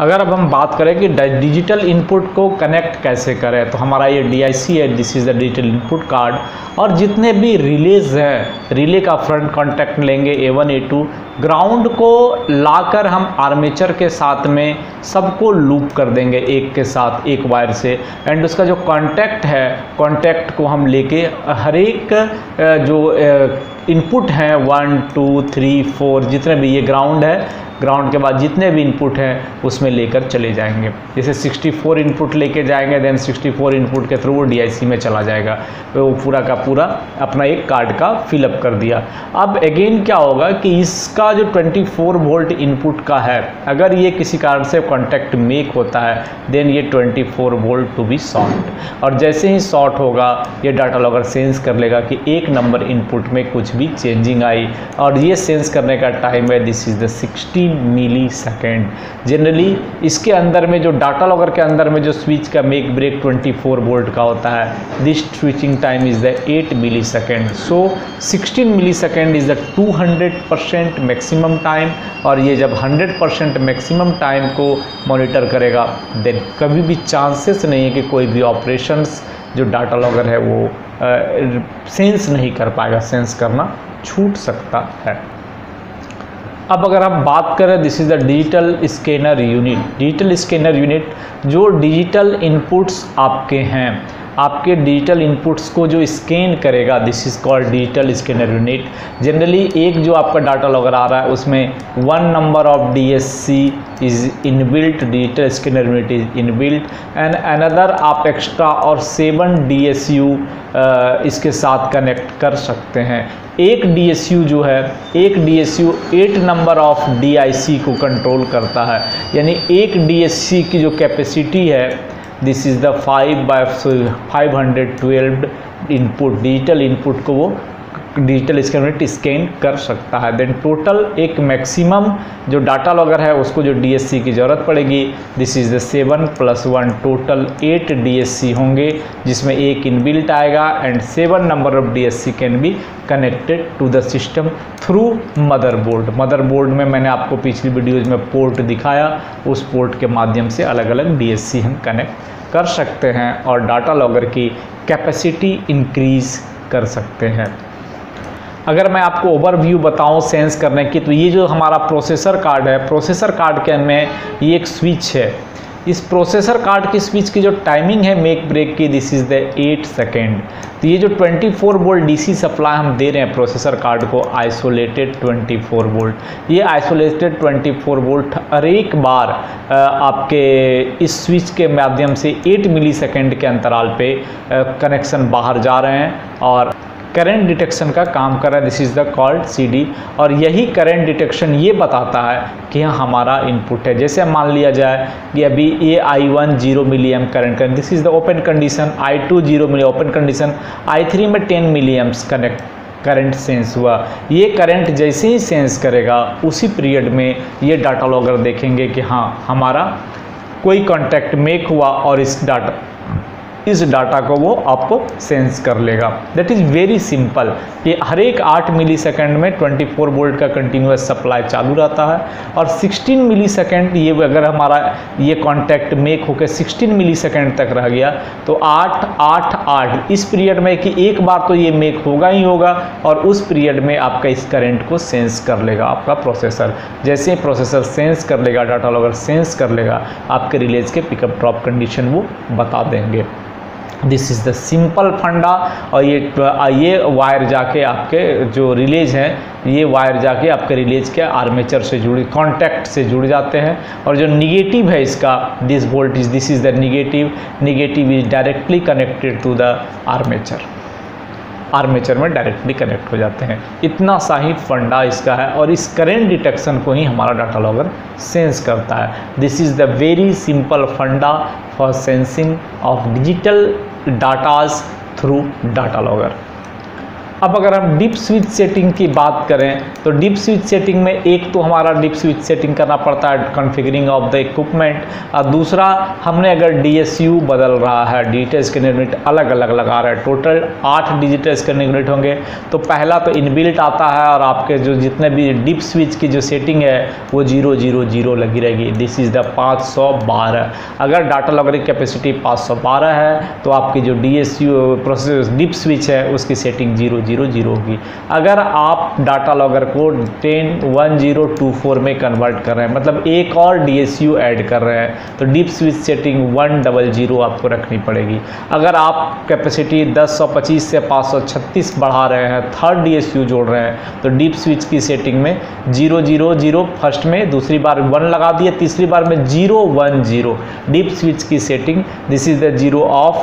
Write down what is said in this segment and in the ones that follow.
अगर अब हम बात करें कि डिजिटल इनपुट को कनेक्ट कैसे करें, तो हमारा ये DIC है, this is the digital input card, और जितने भी रिलेज हैं, रिले का फ्रंट कॉन्टैक्ट लेंगे A1 A2, ग्राउंड को लाकर हम आर्मेचर के साथ में सबको लूप कर देंगे एक के साथ एक वायर से, एंड उसका जो कॉन्टैक्ट है, कॉन्टैक्ट को हम लेके हर एक जो इनपुट हैं 1 2 3 4 जितने भी, ये ग्राउंड है, ग्राउंड के बाद जितने भी इनपुट हैं उसमें लेकर चले जाएंगे। जैसे 64 इनपुट लेके जाएंगे, देन 64 इनपुट के थ्रू वो DIC में चला जाएगा, तो वो पूरा का पूरा अपना एक कार्ड का फिलअप कर दिया। अब अगेन क्या होगा कि इसका जो 24 वोल्ट इनपुट का है, अगर ये किसी कारण से कॉन्टैक्ट मेक होता है, देन ये 24 वोल्ट टू बी शॉर्ट, और जैसे ही शॉर्ट होगा ये डाटा लॉगर सेंस कर लेगा कि एक नंबर इनपुट में कुछ भी चेंजिंग आई, और ये सेंस करने का टाइम है, this is the 16 millisecond. Generally इसके अंदर में जो डाटा लॉगर के अंदर में जो स्विच का मेक ब्रेक 24 वोल्ट का होता है, this switching time is the 8 millisecond. So 16 millisecond is the 200% maximum time, और ये जब 100% मैक्सिमम टाइम को मॉनिटर करेगा, देन कभी भी चांसेस नहीं है कि कोई भी ऑपरेशंस जो डाटा लॉगर है वो सेंस नहीं कर पाएगा, सेंस करना छूट सकता है। अब अगर हम बात करें, this is the digital scanner unit. Digital scanner unit जो डिजिटल इनपुट्स आपके हैं, आपके डिजिटल इनपुट्स को जो स्कैन करेगा, this is called digital scanner unit. Generally एक जो आपका डाटा लॉगर आ रहा है उसमें 1 number of DSC is inbuilt, digital scanner unit is inbuilt, and another आप एक्स्ट्रा और 7 DSU इसके साथ कनेक्ट कर सकते हैं। एक DSU जो है, एक DSU 8 नंबर ऑफ DIC को कंट्रोल करता है, यानी एक DSC की जो कैपेसिटी है, this is the 512 input, digital input को वो डिजिटल स्कैनर स्कैन कर सकता है। देन टोटल एक मैक्सिमम जो डाटा लॉगर है उसको जो DSC की ज़रूरत पड़ेगी, this is the 7 + 1, total 8 DSC होंगे, जिसमें एक इनबिल्ट आएगा, and 7 number of DSC can be connected to the system through motherboard. Motherboard में मैंने आपको पिछली वीडियोज़ में पोर्ट दिखाया, उस पोर्ट के माध्यम से अलग अलग DSC हम कनेक्ट कर सकते हैं और डाटा लॉगर की कैपेसिटी इंक्रीज़ कर सकते हैं। अगर मैं आपको ओवरव्यू बताऊं सेंस करने की, तो ये जो हमारा प्रोसेसर कार्ड है, प्रोसेसर कार्ड के में ये एक स्विच है। इस प्रोसेसर कार्ड की स्विच की जो टाइमिंग है मेक ब्रेक की, दिस इज़ द 8 सेकेंड। तो ये जो 24 वोल्ट DC सप्लाई हम दे रहे हैं प्रोसेसर कार्ड को, आइसोलेटेड 24 वोल्ट, ये आइसोलेटेड 24 वोल्ट हर एक बार आपके इस स्विच के माध्यम से 8 मिली सेकेंड के अंतराल पे कनेक्शन बाहर जा रहे हैं और करंट डिटेक्शन का काम कर रहा है, this is the called CD। और यही करंट डिटेक्शन ये बताता है कि यहाँ हमारा इनपुट है। जैसे मान लिया जाए कि अभी ये I1 0 milliamp current, this is the open condition, I2 0 milli open condition, I3 में 10 मिली एम्प्स करंट सेंस हुआ। ये करंट जैसे ही सेंस करेगा उसी पीरियड में ये डाटा लॉगर देखेंगे कि हाँ हमारा कोई कॉन्टैक्ट मेक हुआ, और इस डाटा को वो आपको सेंस कर लेगा। दैट इज़ वेरी सिंपल कि हर एक 8 मिली सेकेंड में 24 वोल्ट का कंटिन्यूस सप्लाई चालू रहता है, और 16 मिली सेकेंड ये अगर हमारा ये कॉन्टैक्ट मेक होकर 16 मिली सेकेंड तक रह गया, तो 8 8 8 इस पीरियड में कि एक बार तो ये मेक होगा ही होगा, और उस पीरियड में आपका इस करंट को सेंस कर लेगा आपका प्रोसेसर। जैसे ही प्रोसेसर सेंस कर लेगा, डाटा लॉगर सेंस कर लेगा, आपके रिलेज के पिकअप ड्रॉप कंडीशन वो बता देंगे। दिस इज़ द सिंपल फंडा। और ये वायर जाके आपके जो रिलेज हैं, ये वायर जाके आपके रिलेज के आर्मेचर से जुड़े कॉन्टैक्ट से जुड़ जाते हैं, और जो निगेटिव है इसका, this voltage, this is the negative is directly connected to the armature में डायरेक्टली कनेक्ट हो जाते हैं। इतना सा ही फंडा इसका है, और इस करंट डिटेक्शन को ही हमारा डाटा लॉगर सेंस करता है। This is the very simple funda for sensing of digital datas through data logger. अब अगर हम डीप स्विच सेटिंग की बात करें तो डीप स्विच सेटिंग में एक तो हमारा डीप स्विच सेटिंग करना पड़ता है कॉन्फ़िगरिंग ऑफ द इक्विपमेंट, और दूसरा हमने अगर DSU बदल रहा है, डिजिटल स्कैनर यूनिट अलग अलग लगा रहा है, टोटल 8 डिजिटल स्कैनर यूनिट होंगे। तो पहला तो इनबिल्ट आता है और आपके जो जितने भी डीप स्विच की जो सेटिंग है वो 000 लगी रहेगी। This is the 512। अगर डाटा लॉगर की कैपेसिटी 512 है तो आपकी जो DSU प्रोसेस डीप स्विच है उसकी सेटिंग 000 होगी। अगर आप डाटा लॉगर को 1024 में कन्वर्ट कर रहे हैं, मतलब एक और DSU ऐड कर रहे हैं, तो डीप स्विच सेटिंग 100 आपको रखनी पड़ेगी। अगर आप कैपेसिटी 1025 से 536 बढ़ा रहे हैं, थर्ड DSU जोड़ रहे हैं, तो डीप स्विच की सेटिंग में 000 फर्स्ट में, दूसरी बार 1 लगा दिए, तीसरी बार में 010 डीप स्विच की setting. This is the 0 of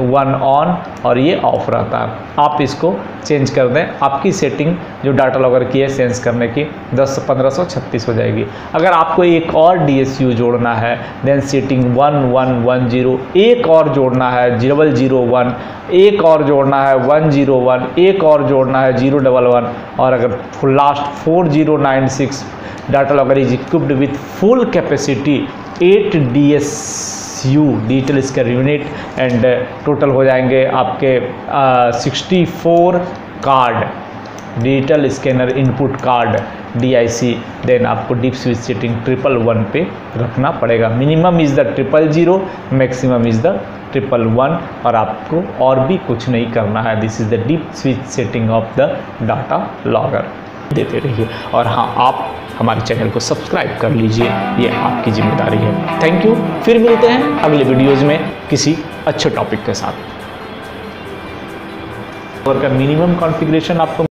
1 on और ये ऑफ रहता है। आप इसको चेंज कर दें, आपकी सेटिंग जो डाटा लॉगर की है सेंस करने की 1536 हो जाएगी। अगर आपको एक और DSU जोड़ना है देन सेटिंग 1110, एक और जोड़ना है 001, एक और जोड़ना है 101, एक और जोड़ना है 011, और अगर last 4096 data logger is equipped with full capacity 8 DSU digital scanner unit and total हो जाएंगे आपके 64 card digital scanner input card DIC। Then आपको डीप स्विच सेटिंग 111 पे रखना पड़ेगा। Minimum is the 000, maximum is the 111, और आपको और भी कुछ नहीं करना है। This is the dip switch setting of the data logger. देते रहिए, और हाँ, आप हमारे चैनल को सब्सक्राइब कर लीजिए, ये आपकी जिम्मेदारी है। Thank you. फिर मिलते हैं अगले वीडियोज़ में किसी अच्छे टॉपिक के साथ। और का मिनिमम कॉन्फ़िगरेशन आपको